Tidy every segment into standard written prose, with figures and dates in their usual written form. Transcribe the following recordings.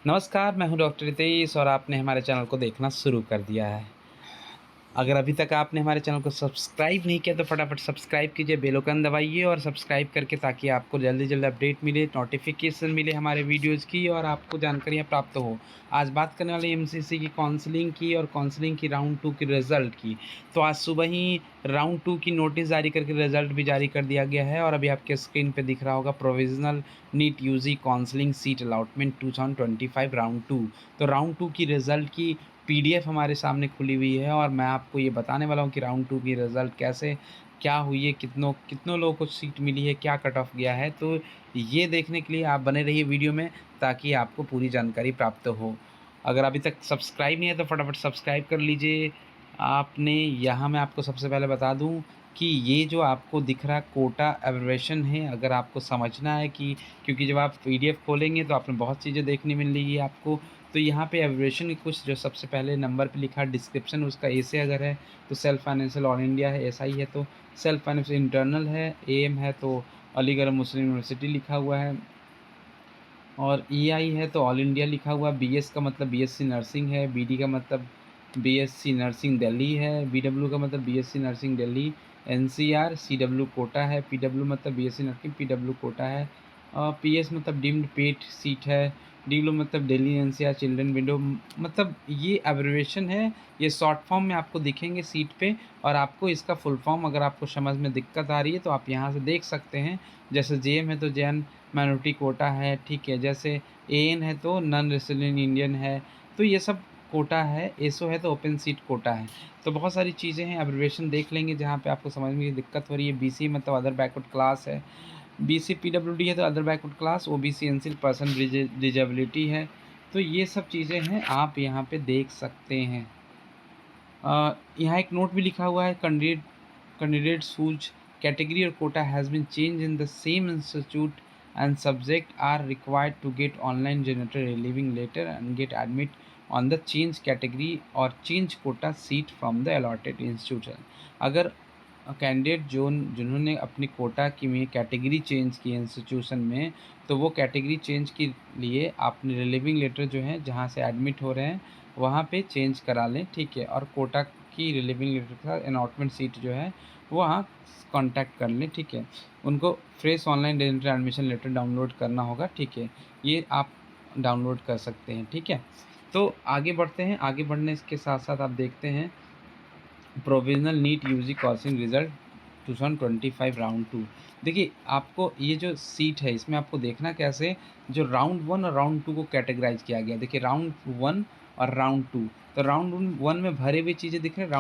नमस्कार, मैं हूँ डॉक्टर रितेश और आपने हमारे चैनल को देखना शुरू कर दिया है। अगर अभी तक आपने हमारे चैनल को सब्सक्राइब नहीं किया तो फटाफट सब्सक्राइब कीजिए, बेल आइकन दबाइए और सब्सक्राइब करके ताकि आपको जल्दी जल्दी अपडेट मिले, नोटिफिकेशन मिले हमारे वीडियोज़ की और आपको जानकारियाँ प्राप्त हो। आज बात करने वाले एमसीसी की काउंसलिंग की और काउंसलिंग की राउंड 2 की रिज़ल्ट की। तो आज सुबह ही राउंड 2 की नोटिस जारी करके रिज़ल्ट भी जारी कर दिया गया है और अभी आपके स्क्रीन पे दिख रहा होगा provisional NEET UG counselling seat allotment 2025 round 2। तो राउंड 2 की रिज़ल्ट की पीडीएफ हमारे सामने खुली हुई है और मैं आपको ये बताने वाला हूँ कि राउंड 2 की रिज़ल्ट कैसे क्या हुई है, कितनों लोगों को सीट मिली है, क्या कट ऑफ गया है। तो ये देखने के लिए आप बने रहिए वीडियो में ताकि आपको पूरी जानकारी प्राप्त हो। अगर अभी तक सब्सक्राइब नहीं है तो फटाफट सब्सक्राइब कर लीजिए। आपने यहाँ मैं आपको सबसे पहले बता दूँ कि ये जो आपको दिख रहा कोटा एब्रिविएशन है, अगर आपको समझना है कि क्योंकि जब आप पीडीएफ खोलेंगे तो आपने बहुत चीज़ें देखने मिलेगी आपको। तो यहाँ पे एब्रिविएशन की कुछ जो सबसे पहले नंबर पे लिखा डिस्क्रिप्शन उसका ए से अगर है तो सेल्फ फाइनेंशियल ऑल इंडिया है, एसआई है तो सेल्फ फाइनेंशियल इंटरनल है, एएम है तो अलीगढ़ मुस्लिम यूनिवर्सिटी लिखा हुआ है और ईआई है तो ऑल इंडिया लिखा हुआ है। बीएस का मतलब बीएससी नर्सिंग है, बीडी का मतलब बीएससी नर्सिंग दिल्ली है, बीडब्ल्यू का मतलब BSc nursing Delhi, NCR, CW quota है, पीडब्ल्यू मतलब बीएससी नर्सिंग पीडब्ल्यू कोटा है, पीएस मतलब डीम्ड पेड सीट है, डीब्ल्यू मतलब दिल्ली एनसीआर चिल्ड्रन विंडो। मतलब ये एब्रिविएशन है, ये शॉर्ट फॉर्म में आपको दिखेंगे सीट पे और आपको इसका फुल फॉर्म अगर आपको समझ में दिक्कत आ रही है तो आप यहाँ से देख सकते हैं। जैसे जेएम है तो जैन माइनॉरिटी कोटा है, ठीक है। जैसे एएन है तो नॉन रेसिडेंट इंडियन है, तो ये सब कोटा है। एसओ है तो ओपन सीट कोटा है। तो बहुत सारी चीज़ें हैं, एब्रिविएशन देख लेंगे जहाँ पे आपको समझ में दिक्कत हो रही है। बीसी मतलब अदर बैकवर्ड क्लास है, बीसी पीडब्ल्यूडी है तो other backward class, OBC NCL person disability है। तो ये सब चीज़ें हैं, आप यहाँ पे देख सकते हैं। यहाँ एक नोट भी लिखा हुआ है, candidates whose category or quota has been changed in the same institute and subject are required to get online generated relieving letter and get admit on the change category or change quota seat from the allotted institution। अगर candidate जो जिन्होंने अपनी कोटा की में category change की है institution में, तो वो कैटेगरी चेंज के लिए आपने रिलीविंग लेटर जो है जहाँ से एडमिट हो रहे हैं वहाँ पे चेंज करा लें, ठीक है। और कोटा की रिलीविंग लेटर के साथ अलॉटमेंट सीट जो है वहाँ कांटेक्ट कर लें, ठीक है। उनको fresh online generated admission letter download करना होगा, ठीक है। ये आप डाउनलोड कर सकते हैं, ठीक है। तो आगे बढ़ते हैं, आगे बढ़ने के साथ साथ आप देखते हैं provisional NEET UG counselling result 2025 round 2। देखिए आपको ये जो सीट है इसमें आपको देखना कैसे जो राउंड 1 और राउंड 2 को कैटेगराइज किया गया। देखिए राउंड 1 और राउंड 2, तो राउंड 1 में भरे हुए चीज़ें दिख रहे हैं,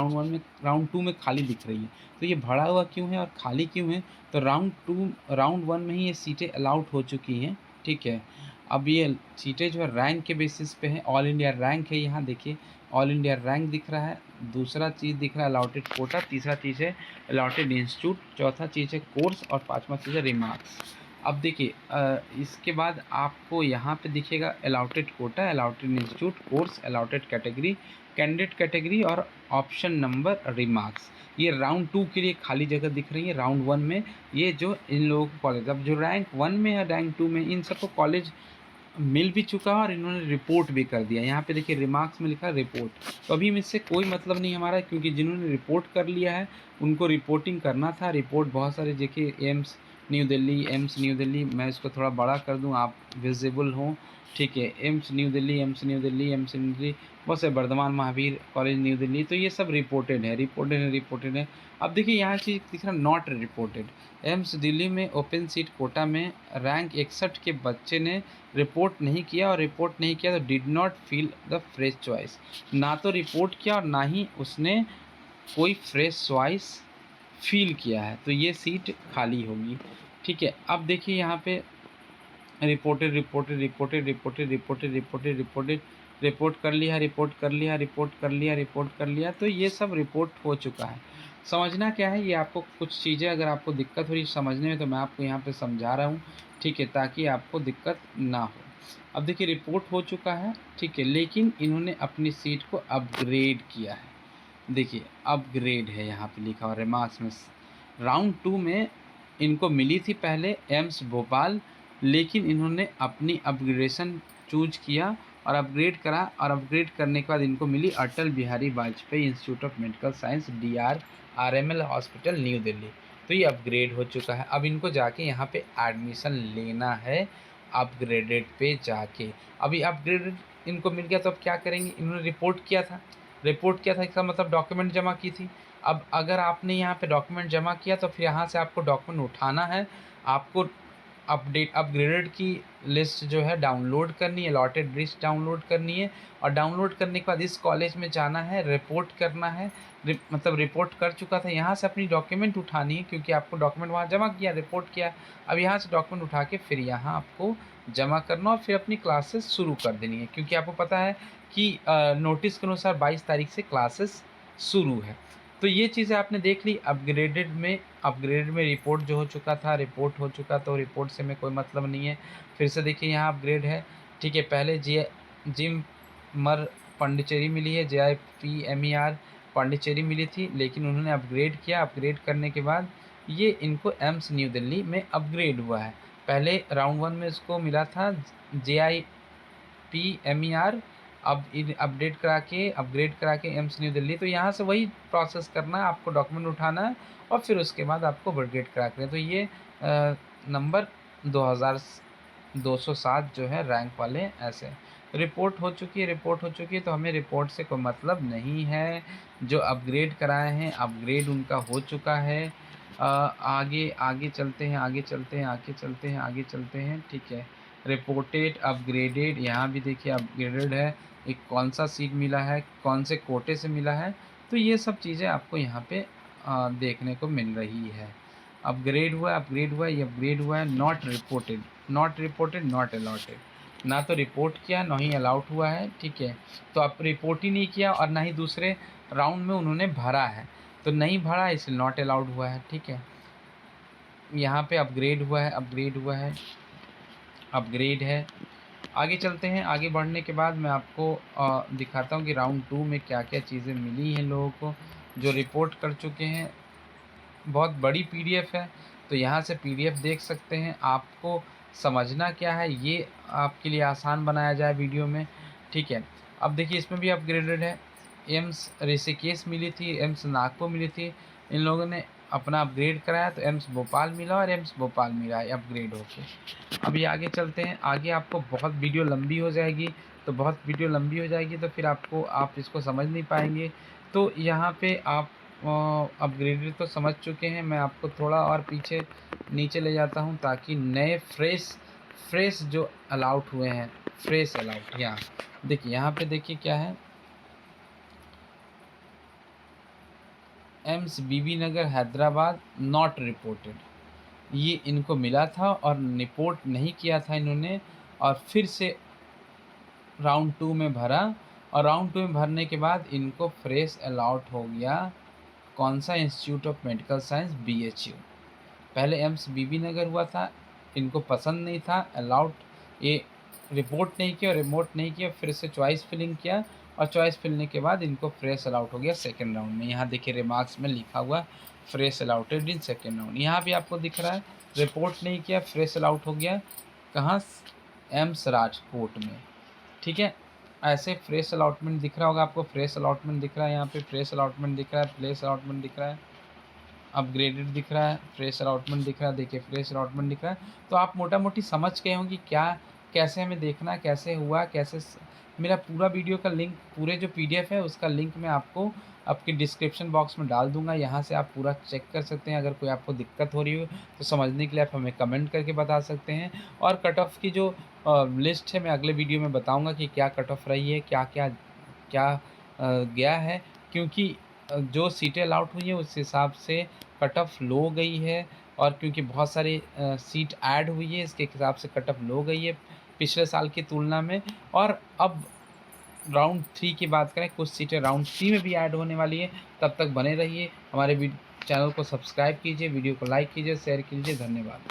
राउंड 2 में खाली दिख रही है। तो ये भरा हुआ क्यों है और खाली क्यों है? तो राउंड 1 में ही ये सीटें अलाउट हो चुकी हैं, ठीक है। अब ये सीटें जो है रैंक के बेसिस पे है, ऑल इंडिया रैंक है। यहाँ देखिए ऑल इंडिया रैंक दिख रहा है, दूसरा चीज़ दिख रहा है अलॉटेड कोटा, तीसरा चीज़ है अलॉटेड इंस्टीट्यूट, चौथा चीज़ है कोर्स और पांचवा चीज़ है रिमार्क्स। अब देखिए इसके बाद आपको यहाँ पे दिखेगा allotted quota, allotted institute, course, allotted category, candidate category और ऑप्शन नंबर रिमार्क्स। ये राउंड 2 के लिए खाली जगह दिख रही है। राउंड 1 में ये जो इन लोगों को कॉलेज, अब जो रैंक 1 में है रैंक 2 में इन सबको कॉलेज मिल भी चुका है और इन्होंने रिपोर्ट भी कर दिया। यहाँ पे देखिए रिमार्क्स में लिखा है रिपोर्ट, तो अभी इससे कोई मतलब नहीं हमारा, क्योंकि जिन्होंने रिपोर्ट कर लिया है उनको रिपोर्टिंग करना था। रिपोर्ट बहुत सारे देखिए AIIMS new Delhi, AIIMS new Delhi, मैं इसको थोड़ा बड़ा कर दूँ आप विजिबल हों, ठीक है। AIIMS new Delhi, AIIMS new Delhi, AIIMS new Delhi, बहुत से वर्धमान महावीर कॉलेज न्यू दिल्ली, तो ये सब रिपोर्टेड है, रिपोर्टेड है, रिपोर्टेड है। अब देखिए यहाँ चीज़ दिख रहा नॉट रिपोर्टेड। एम्स दिल्ली में ओपन सीट कोटा में रैंक 61 के बच्चे ने रिपोर्ट नहीं किया और रिपोर्ट नहीं किया तो did not feel the fresh choice. ना तो रिपोर्ट किया और ना ही उसने कोई फ्रेश चॉइस फील किया है, तो ये सीट खाली होगी, ठीक है। अब देखिए यहाँ पे reported reported reported reported reported reported reported report कर लिया, रिपोर्ट कर लिया, रिपोर्ट कर लिया, रिपोर्ट कर लिया, तो ये सब रिपोर्ट हो चुका है। समझना क्या है, ये आपको कुछ चीज़ें अगर आपको दिक्कत हो रही है समझने में तो मैं आपको यहाँ पे समझा रहा हूँ, ठीक है, ताकि आपको दिक्कत ना हो। अब देखिए रिपोर्ट हो चुका है, ठीक है, लेकिन इन्होंने अपनी सीट को अपग्रेड किया है। देखिए अपग्रेड है यहाँ पे लिखा हुआ रिमार्क्स में। राउंड 2 में इनको मिली थी पहले एम्स भोपाल, लेकिन इन्होंने अपनी अपग्रेडेशन चूज किया और अपग्रेड करा, और अपग्रेड करने के बाद इनको मिली Atal Bihari Vajpayee institute of medical science DRRML hospital new Delhi. तो ये अपग्रेड हो चुका है। अब इनको जाके यहाँ पे एडमिशन लेना है अपग्रेडेड पे जाके। अभी अपग्रेडेड इनको मिल गया तो अब क्या करेंगे, इन्होंने रिपोर्ट किया था, इसका मतलब डॉक्यूमेंट जमा की थी। अब अगर आपने यहाँ पे डॉक्यूमेंट जमा किया तो फिर यहाँ से आपको डॉक्यूमेंट उठाना है, आपको अपग्रेडेड की लिस्ट जो है डाउनलोड करनी है, अलॉटेड लिस्ट डाउनलोड करनी है, और डाउनलोड करने के बाद इस कॉलेज में जाना है, रिपोर्ट करना है। मतलब रिपोर्ट कर चुका था, यहाँ से अपनी डॉक्यूमेंट उठानी है, क्योंकि आपको डॉक्यूमेंट वहाँ जमा किया, रिपोर्ट किया। अब यहाँ से डॉक्यूमेंट उठा के फिर यहाँ आपको जमा करना और फिर अपनी क्लासेस शुरू कर देनी है, क्योंकि आपको पता है कि नोटिस के अनुसार 22 तारीख से क्लासेस शुरू है। तो ये चीज़ें आपने देख ली। अपग्रेडेड में रिपोर्ट जो हो चुका था, रिपोर्ट हो चुका, तो रिपोर्ट से में कोई मतलब नहीं है। फिर से देखिए यहाँ अपग्रेड है, ठीक है। पहले जिम मर पांडिचेरी मिली है, JIPMER पांडिचेरी मिली थी, लेकिन उन्होंने अपग्रेड किया। अपग्रेड करने के बाद ये इनको एम्स न्यू दिल्ली में अपग्रेड हुआ है। पहले राउंड 1 में इसको मिला था JIPMER, अब अपग्रेड करा के एम्स न्यू दिल्ली। तो यहाँ से वही प्रोसेस करना है, आपको डॉक्यूमेंट उठाना है और फिर उसके बाद आपको अपग्रेड करा के। तो ये नंबर 2207 जो है रैंक वाले ऐसे। रिपोर्ट हो चुकी है, तो हमें रिपोर्ट से कोई मतलब नहीं है। जो अपग्रेड कराए हैं, अपग्रेड उनका हो चुका है। आगे चलते हैं, ठीक है। रिपोर्टेड अपग्रेडेड, यहाँ भी देखिए अपग्रेडेड है, एक कौन सा सीट मिला है, कौन से कोटे से मिला है, तो ये सब चीज़ें आपको यहाँ पे देखने को मिल रही है। अपग्रेड हुआ ये अपग्रेड हुआ है। नॉट रिपोर्टेड, नॉट अलॉटेड, ना तो रिपोर्ट किया ना ही अलाउट हुआ है, ठीक है। तो आप रिपोर्ट ही नहीं किया और ना ही दूसरे राउंड में उन्होंने भरा है, तो नहीं भरा इसलिए नॉट अलाउड हुआ है, ठीक है। यहाँ पे अपग्रेड है। आगे चलते हैं। आगे बढ़ने के बाद मैं आपको दिखाता हूँ कि राउंड 2 में क्या क्या चीज़ें मिली हैं लोगों को जो रिपोर्ट कर चुके हैं। बहुत बड़ी PDF है, तो यहाँ से PDF देख सकते हैं। आपको समझना क्या है, ये आपके लिए आसान बनाया जाए वीडियो में, ठीक है। अब देखिए इसमें भी अपग्रेडेड है। एम्स ऋषिकेश मिली थी, एम्स नागपुर मिली थी, इन लोगों ने अपना अपग्रेड कराया, तो एम्स भोपाल मिला और एम्स भोपाल मिला है अपग्रेड होके। अभी आगे चलते हैं। आगे आपको बहुत वीडियो लंबी हो जाएगी, तो फिर आप इसको समझ नहीं पाएंगे। तो यहाँ पे आप अपग्रेडेड तो समझ चुके हैं। मैं आपको थोड़ा और पीछे नीचे ले जाता हूँ ताकि नए फ्रेश जो अलाउट हुए हैं, फ्रेश अलाउट। यहाँ देखिए, यहाँ पे देखिए क्या है, AIIMS Bibinagar Hyderabad not reported, ये इनको मिला था और रिपोर्ट नहीं किया था इन्होंने, और फिर से राउंड 2 में भरा, और राउंड 2 में भरने के बाद इनको फ्रेश अलाउट हो गया। कौन सा? Institute of medical science BHU। पहले एम्स बीबी नगर हुआ था, इनको पसंद नहीं था, अलाउड ये रिपोर्ट नहीं किया, फिर से चॉइस फिलिंग किया, और चॉइस फिलने के बाद इनको फ्रेश अलाउट हो गया सेकेंड राउंड में। यहाँ देखिए रिमार्क्स में लिखा हुआ fresh allotted in second round, यहाँ भी आपको दिख रहा है रिपोर्ट नहीं किया, फ्रेश अलाउट हो गया। कहाँ? एम्स राजकोट में, ठीक है। ऐसे फ्रेश अलॉटमेंट दिख रहा होगा आपको, फ्रेश अलॉटमेंट दिख रहा है, यहाँ पे फ्रेश अलॉटमेंट दिख रहा है, फ्रेश अलॉटमेंट दिख रहा है, अपग्रेडेड दिख रहा है, फ्रेश अलॉटमेंट दिख रहा है, देखिए फ्रेश अलॉटमेंट दिख रहा है। तो आप मोटा मोटी समझ गए होंगे क्या कैसे हमें देखना है, कैसे हुआ, मेरा पूरा वीडियो का लिंक, पूरे जो PDF है उसका लिंक मैं आपको आपके डिस्क्रिप्शन बॉक्स में डाल दूंगा, यहाँ से आप पूरा चेक कर सकते हैं। अगर कोई आपको दिक्कत हो रही हो तो समझने के लिए आप हमें कमेंट करके बता सकते हैं। और कट ऑफ की जो लिस्ट है मैं अगले वीडियो में बताऊंगा कि क्या कट ऑफ रही है, क्या गया है, क्योंकि जो सीटें अलाउट हुई हैं उस हिसाब से कट ऑफ लो गई है, और क्योंकि बहुत सारी सीट ऐड हुई है इसके हिसाब से कट ऑफ लो गई है पिछले साल की तुलना में। और अब राउंड 3 की बात करें, कुछ सीटें राउंड 3 में भी ऐड होने वाली है। तब तक बने रहिए, हमारे चैनल को सब्सक्राइब कीजिए, वीडियो को लाइक कीजिए, शेयर कीजिए। धन्यवाद।